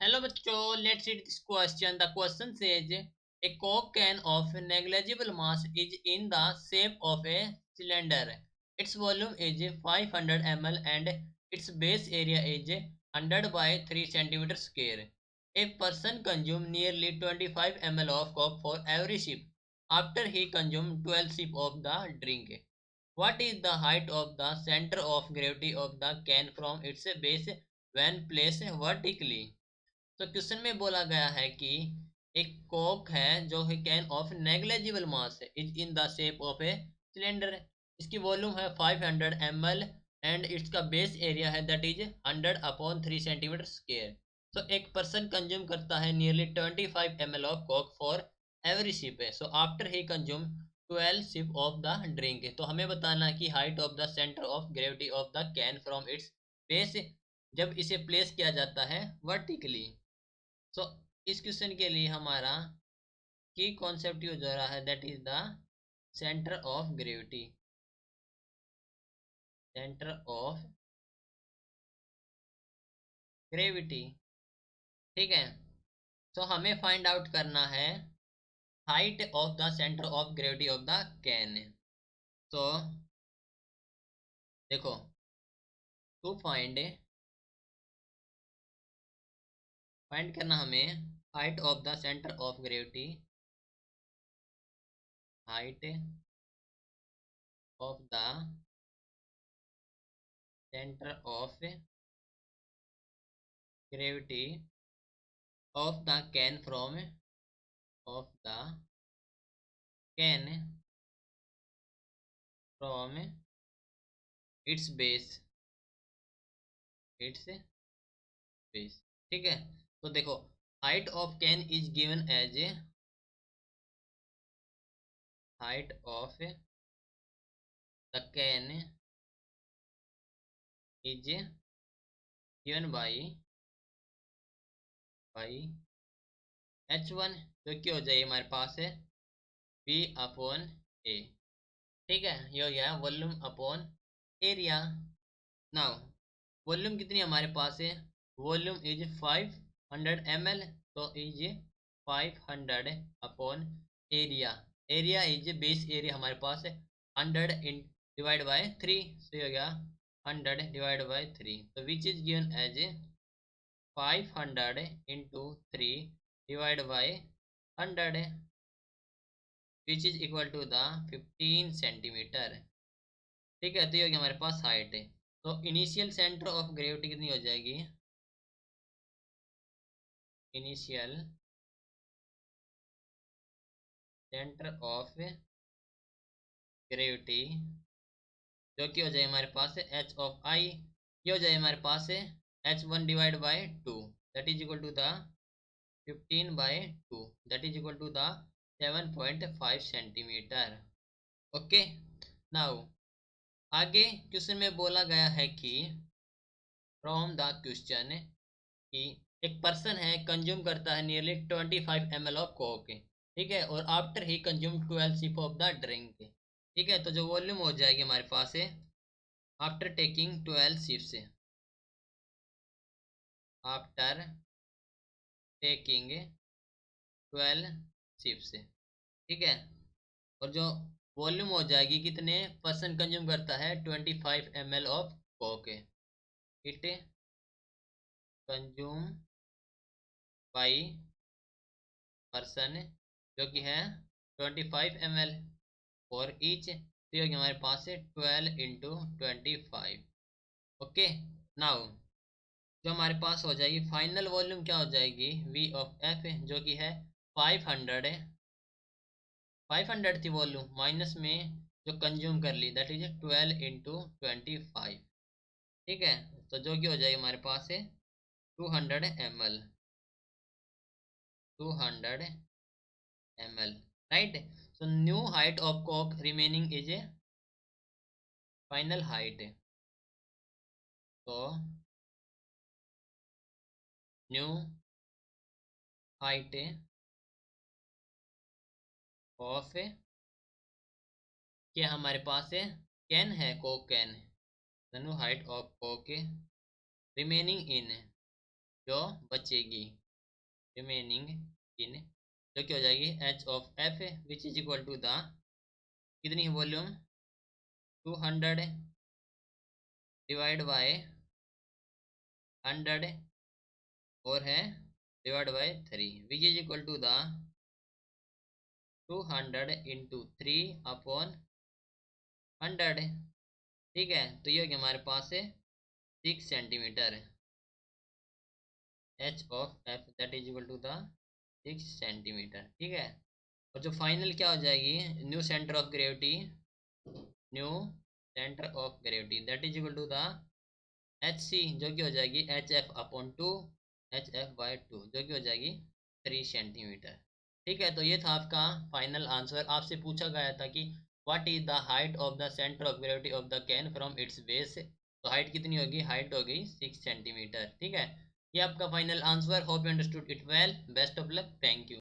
Hello बच्चों, let's read this question. The question says a coke can of negligible mass is in the shape of a cylinder. Its volume is 500 ml and its base area is 100 by 3 centimeter square. A person consumes nearly 25 ml of coke for every sip. After he consumes 12 sip of the drink, what is the height of the center of gravity of the can from its base when placed vertically? तो question में बोला गया है कि एक Coke है जो है कैन ऑफ नेग्लेजिबल मास है is in the shape of a cylinder. इसकी वॉल्यूम है 500 ml एंड इसका बेस एरिया है दैट इज 100/3 सेंटीमीटर स्क्वायर। तो एक पर्सन कंज्यूम करता है nearly 25 ml of coke for every sip है। So after he consume 12 sip of the drink. तो हमें बताना है कि height of the centre of gravity of the can from its base जब इसे प्लेस किया जाता है वर्टिकली। सो इस क्वेश्चन के लिए हमारा की कॉन्सेप्ट यूज हो रहा है that is the centre of gravity. Centre of gravity, ठीक है। सो हमें फाइंड आउट करना है height of the centre of gravity of the can. तो देखो, टू फाइंड करना हमें height of the centre of gravity. Height of the centre of gravity of the can from of the can from its base, ठीक है। तो देखो, height of can is given as a height of the can is given by h1 जो कि हो जाएगी हमारे पास है V/A, ठीक है। ये हो गया volume upon area. Now volume कितनी हमारे पास है? वॉल्यूम इज 500 ml, तो is 500 upon area. Area is base area हमारे पास है 100 इन डिवाइड बाय 3, सो हो गया 100 डिवाइड बाय 3, तो which is given as 500 into 3 divide by 100 which is equal to the 15 centimetre, ठीक है। तो ये हो गया हमारे पास हाइट है। तो इनिशियल सेंटर ऑफ ग्रेविटी कितनी हो जाएगी? इनिशियल सेंटर ऑफ ग्रेविटी जो कि हो जाए हमारे पास है एच ऑफ आई। ये हो जाए हमारे पास है h1 divide by 2 that is equal to the 15/2 that is equal to the 7.5 centimetre. Okay. Now आगे क्वेश्चन में बोला गया है कि फ्रॉम द क्वेश्चन कि एक पर्सन है कंज्यूम करता है नियरली 25 ml ऑफ कोक, ठीक है, और after he consume 12 sip of the drink, ठीक है। तो जो वॉल्यूम हो जाएगी हमारे पास है after taking 12 sips, after taking 12 sips, ठीक है। और जो वॉल्यूम हो जाएगी कितने पर्सन कंज्यूम करता है 25 ml of Coke, it consume by person जो कि है 25 ml फॉर ईच, तो ये हमारे पास है 12 इंटू 25। ओके। नाउ जो हमारे पास हो जाएगी फाइनल वॉल्यूम क्या हो जाएगी V ऑफ F, जो कि है 500 है। 500 थी वॉल्यूम, माइनस में जो कंज्यूम कर ली दैट इज 12 इंटू 25, ठीक है। तो जो कि हो जाएगी हमारे पास है 200 ml, 200 ml, right. So new height of coke remaining is a final height. तो न्यू हाइट ऑफ क्या हमारे पास है कैन है coke can, the new height of coke remaining in जो बचेगी, रिमेनिंग इन, जो क्या हो जाएगी H of F which is equal to the कितनी वॉल्यूम 200 डिवाइड बाय 100 और है divide by 3 which is equal to the 200 into 3/100। ठीक है, तो ये हो गया हमारे पास है 6 centimetre H of F that is equal to the 6 centimetre. ठीक है, और जो फाइनल क्या हो जाएगी new centre of gravity, new centre of gravity that is equal to the H C, जो कि हो जाएगी H F upon 2 H F by 2, जो कि हो जाएगी 3 सेंटीमीटर। ठीक है, तो ये था आपका फाइनल आंसर। आपसे पूछा गया था कि what is the height of the centre of gravity of the can from its base, तो हाइट कितनी होगी, हाइट हो गई 6 सेंटीमीटर। ठीक है, ये आपका final answer. Hope you understood it well, best of luck, thank you.